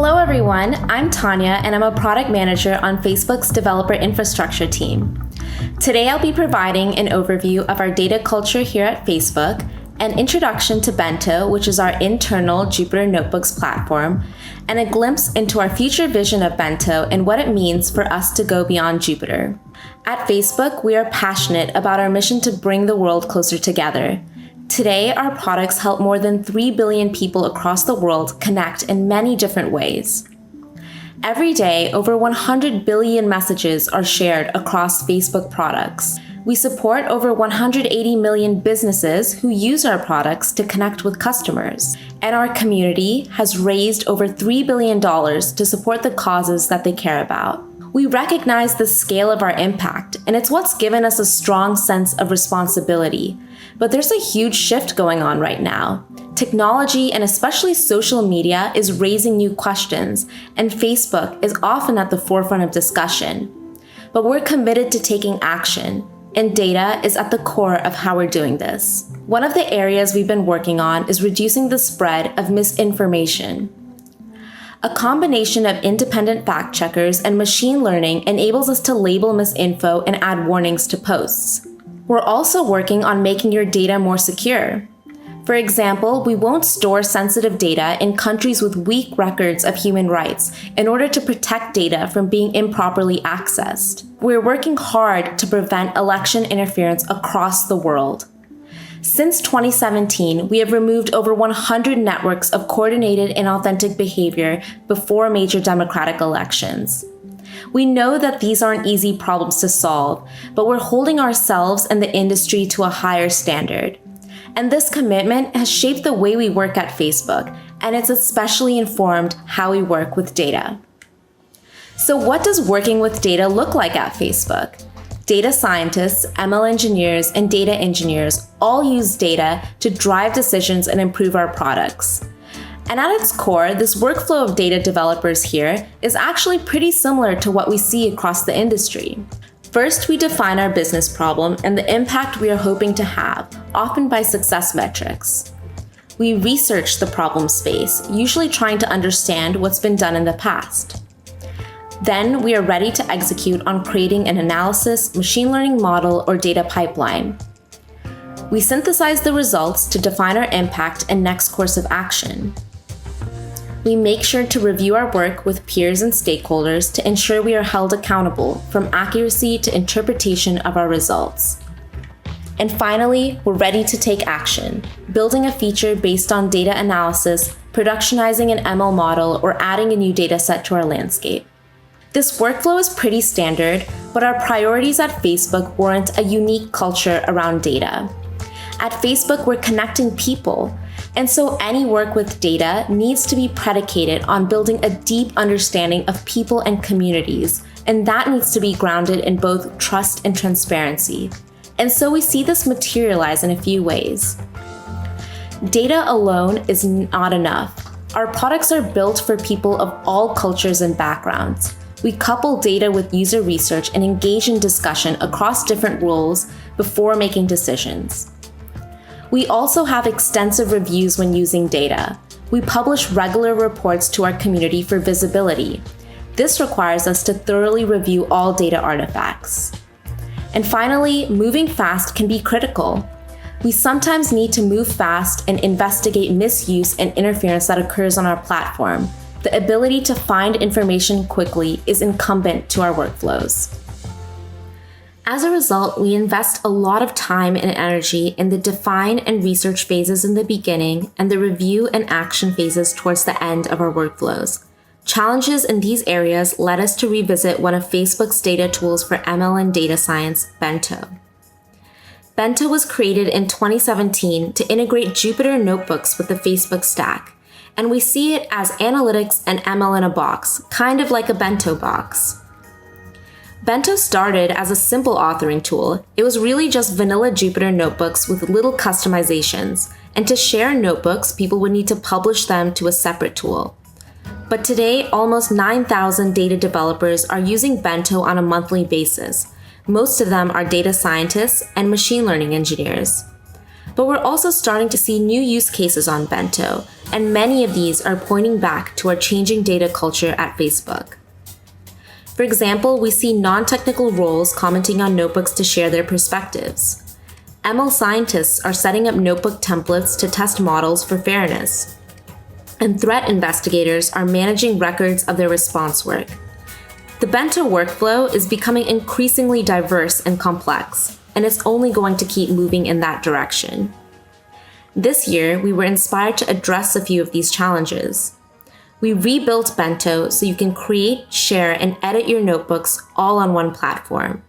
Hello everyone, I'm Tanya and I'm a product manager on Facebook's developer infrastructure team. Today I'll be providing an overview of our data culture here at Facebook, an introduction to Bento, which is our internal Jupyter Notebooks platform, and a glimpse into our future vision of Bento and what it means for us to go beyond Jupyter. At Facebook, we are passionate about our mission to bring the world closer together. Today, our products help more than 3 billion people across the world connect in many different ways. Every day, over 100 billion messages are shared across Facebook products. We support over 180 million businesses who use our products to connect with customers. And our community has raised over $3 billion to support the causes that they care about. We recognize the scale of our impact, and it's what's given us a strong sense of responsibility. But there's a huge shift going on right now. Technology, and especially social media, is raising new questions, and Facebook is often at the forefront of discussion. But we're committed to taking action, and data is at the core of how we're doing this. One of the areas we've been working on is reducing the spread of misinformation. A combination of independent fact checkers and machine learning enables us to label misinfo and add warnings to posts. We're also working on making your data more secure. For example, we won't store sensitive data in countries with weak records of human rights in order to protect data from being improperly accessed. We're working hard to prevent election interference across the world. Since 2017, we have removed over 100 networks of coordinated inauthentic behavior before major democratic elections. We know that these aren't easy problems to solve, but we're holding ourselves and the industry to a higher standard. And this commitment has shaped the way we work at Facebook, and it's especially informed how we work with data. So what does working with data look like at Facebook? Data scientists, ML engineers, and data engineers all use data to drive decisions and improve our products. And at its core, this workflow of data developers here is actually pretty similar to what we see across the industry. First, we define our business problem and the impact we are hoping to have, often by success metrics. We research the problem space, usually trying to understand what's been done in the past. Then we are ready to execute on creating an analysis, machine learning model, or data pipeline. We synthesize the results to define our impact and next course of action. We make sure to review our work with peers and stakeholders to ensure we are held accountable from accuracy to interpretation of our results. And finally, we're ready to take action, building a feature based on data analysis, productionizing an ML model, or adding a new data set to our landscape. This workflow is pretty standard, but our priorities at Facebook warrant a unique culture around data. At Facebook, we're connecting people, and so any work with data needs to be predicated on building a deep understanding of people and communities, and that needs to be grounded in both trust and transparency. And so we see this materialize in a few ways. Data alone is not enough. Our products are built for people of all cultures and backgrounds. We couple data with user research and engage in discussion across different roles before making decisions. We also have extensive reviews when using data. We publish regular reports to our community for visibility. This requires us to thoroughly review all data artifacts. And finally, moving fast can be critical. We sometimes need to move fast and investigate misuse and interference that occurs on our platform. The ability to find information quickly is incumbent to our workflows. As a result, we invest a lot of time and energy in the define and research phases in the beginning and the review and action phases towards the end of our workflows. Challenges in these areas led us to revisit one of Facebook's data tools for ML and data science, Bento. Bento was created in 2017 to integrate Jupyter Notebooks with the Facebook stack. And we see it as analytics and ML in a box, kind of like a bento box. Bento started as a simple authoring tool. It was really just vanilla Jupyter notebooks with little customizations, and to share notebooks, people would need to publish them to a separate tool. But today, almost 9,000 data developers are using Bento on a monthly basis. Most of them are data scientists and machine learning engineers. But we're also starting to see new use cases on Bento, and many of these are pointing back to our changing data culture at Facebook. For example, we see non-technical roles commenting on notebooks to share their perspectives. ML scientists are setting up notebook templates to test models for fairness. And threat investigators are managing records of their response work. The Bento workflow is becoming increasingly diverse and complex, and it's only going to keep moving in that direction. This year, we were inspired to address a few of these challenges. We rebuilt Bento so you can create, share, and edit your notebooks all on one platform.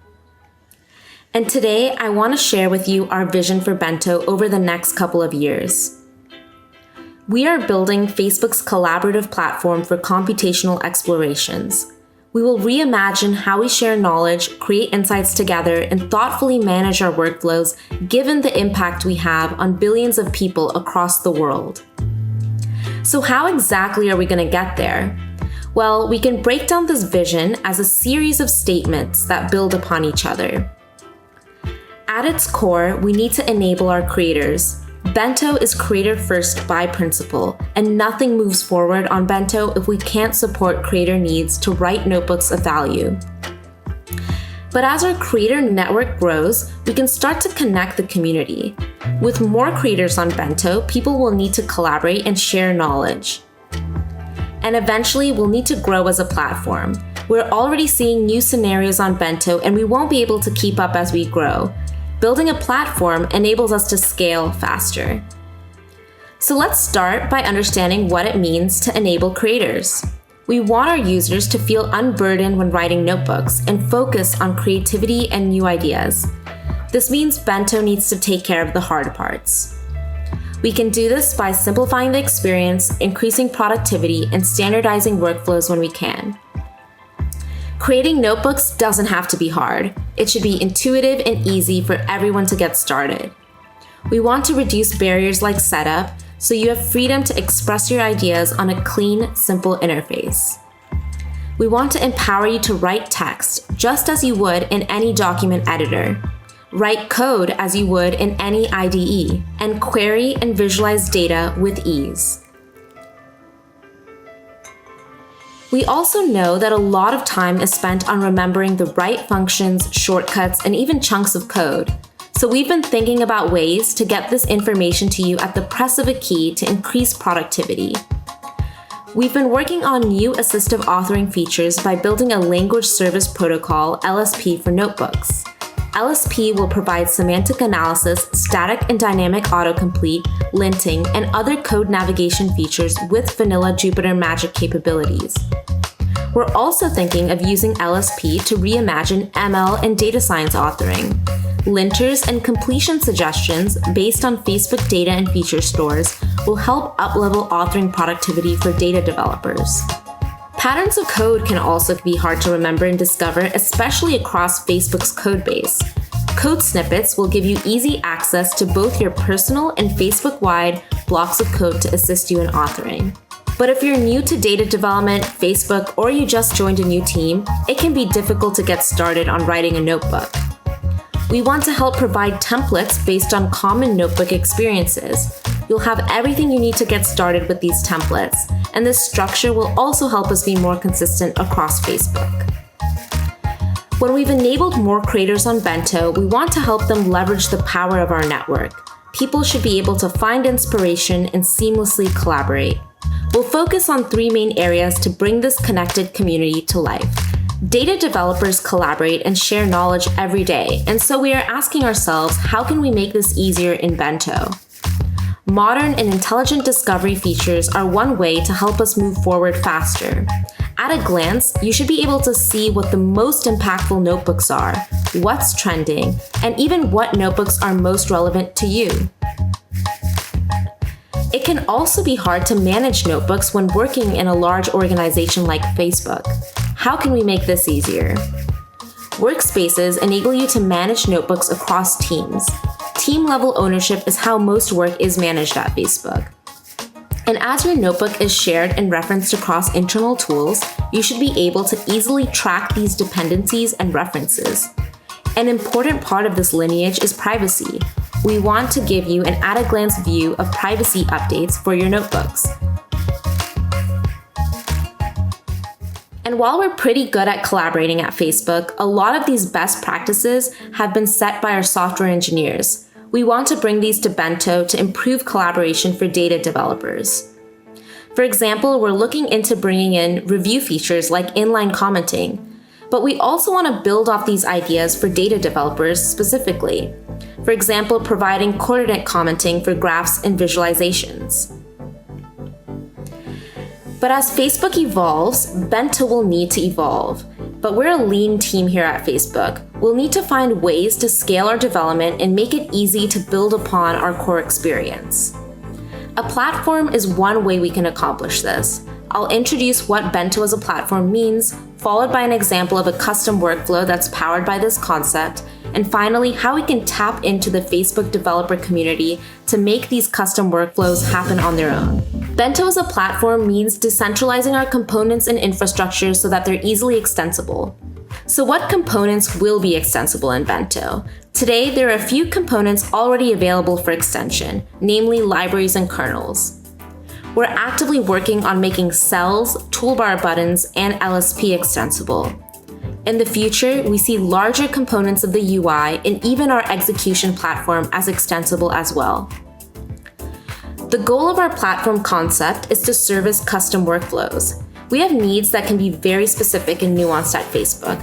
And today, I want to share with you our vision for Bento over the next couple of years. We are building Facebook's collaborative platform for computational explorations. We will reimagine how we share knowledge, create insights together, and thoughtfully manage our workflows given the impact we have on billions of people across the world. So how exactly are we going to get there? Well, we can break down this vision as a series of statements that build upon each other. At its core, we need to enable our creators. Bento is creator first by principle, and nothing moves forward on Bento if we can't support creator needs to write notebooks of value. But as our creator network grows, we can start to connect the community. With more creators on Bento, people will need to collaborate and share knowledge. And eventually, we'll need to grow as a platform. We're already seeing new scenarios on Bento, and we won't be able to keep up as we grow. Building a platform enables us to scale faster. So let's start by understanding what it means to enable creators. We want our users to feel unburdened when writing notebooks and focus on creativity and new ideas. This means Bento needs to take care of the hard parts. We can do this by simplifying the experience, increasing productivity, and standardizing workflows when we can. Creating notebooks doesn't have to be hard. It should be intuitive and easy for everyone to get started. We want to reduce barriers like setup, so you have freedom to express your ideas on a clean, simple interface. We want to empower you to write text just as you would in any document editor, write code as you would in any IDE, and query and visualize data with ease. We also know that a lot of time is spent on remembering the right functions, shortcuts, and even chunks of code. So we've been thinking about ways to get this information to you at the press of a key to increase productivity. We've been working on new assistive authoring features by building a language service protocol, LSP, for notebooks. LSP will provide semantic analysis, static and dynamic autocomplete, linting, and other code navigation features with vanilla Jupyter Magic capabilities. We're also thinking of using LSP to reimagine ML and data science authoring. Linters and completion suggestions based on Facebook data and feature stores will help up-level authoring productivity for data developers. Patterns of code can also be hard to remember and discover, especially across Facebook's codebase. Code snippets will give you easy access to both your personal and Facebook-wide blocks of code to assist you in authoring. But if you're new to data development, Facebook, or you just joined a new team, it can be difficult to get started on writing a notebook. We want to help provide templates based on common notebook experiences. You'll have everything you need to get started with these templates, and this structure will also help us be more consistent across Facebook. When we've enabled more creators on Bento, we want to help them leverage the power of our network. People should be able to find inspiration and seamlessly collaborate. We'll focus on 3 main areas to bring this connected community to life. Data developers collaborate and share knowledge every day, and so we are asking ourselves, how can we make this easier in Bento? Modern and intelligent discovery features are one way to help us move forward faster. At a glance, you should be able to see what the most impactful notebooks are, what's trending, and even what notebooks are most relevant to you. It can also be hard to manage notebooks when working in a large organization like Facebook. How can we make this easier? Workspaces enable you to manage notebooks across teams. Team-level ownership is how most work is managed at Facebook. And as your notebook is shared and referenced across internal tools, you should be able to easily track these dependencies and references. An important part of this lineage is privacy. we want to give you an at-a-glance view of privacy updates for your notebooks. And while we're pretty good at collaborating at Facebook, a lot of these best practices have been set by our software engineers. We want to bring these to Bento to improve collaboration for data developers. For example, we're looking into bringing in review features like inline commenting, but we also want to build off these ideas for data developers specifically. For example, providing coordinate commenting for graphs and visualizations. But as Facebook evolves, Bento will need to evolve. But we're a lean team here at Facebook. We'll need to find ways to scale our development and make it easy to build upon our core experience. A platform is one way we can accomplish this. I'll introduce what Bento as a platform means, followed by an example of a custom workflow that's powered by this concept, and finally, how we can tap into the Facebook developer community to make these custom workflows happen on their own. Bento as a platform means decentralizing our components and infrastructure so that they're easily extensible. So what components will be extensible in Bento? Today, there are a few components already available for extension, namely libraries and kernels. We're actively working on making cells, toolbar buttons, and LSP extensible. In the future, we see larger components of the UI and even our execution platform as extensible as well. The goal of our platform concept is to service custom workflows. We have needs that can be very specific and nuanced at Facebook,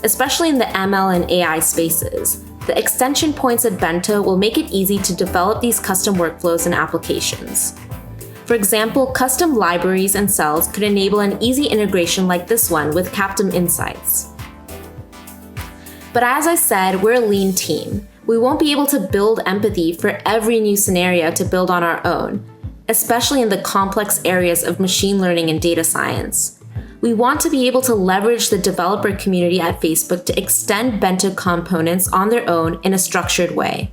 especially in the ML and AI spaces. The extension points at Bento will make it easy to develop these custom workflows and applications. For example, custom libraries and cells could enable an easy integration like this one with Captum Insights. But as I said, we're a lean team. We won't be able to build empathy for every new scenario to build on our own, especially in the complex areas of machine learning and data science. We want to be able to leverage the developer community at Facebook to extend Bento components on their own in a structured way.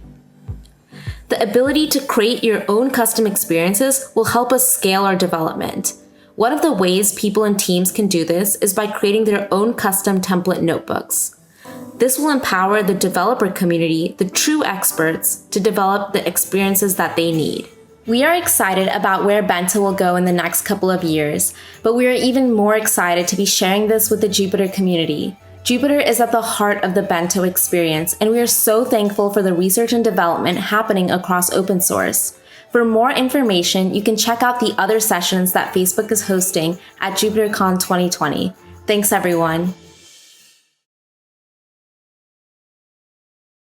The ability to create your own custom experiences will help us scale our development. One of the ways people and teams can do this is by creating their own custom template notebooks. This will empower the developer community, the true experts, to develop the experiences that they need. We are excited about where Bento will go in the next couple of years, but we are even more excited to be sharing this with the Jupyter community. Jupyter is at the heart of the Bento experience, and we are so thankful for the research and development happening across open source. For more information, you can check out the other sessions that Facebook is hosting at JupyterCon 2020. Thanks, everyone.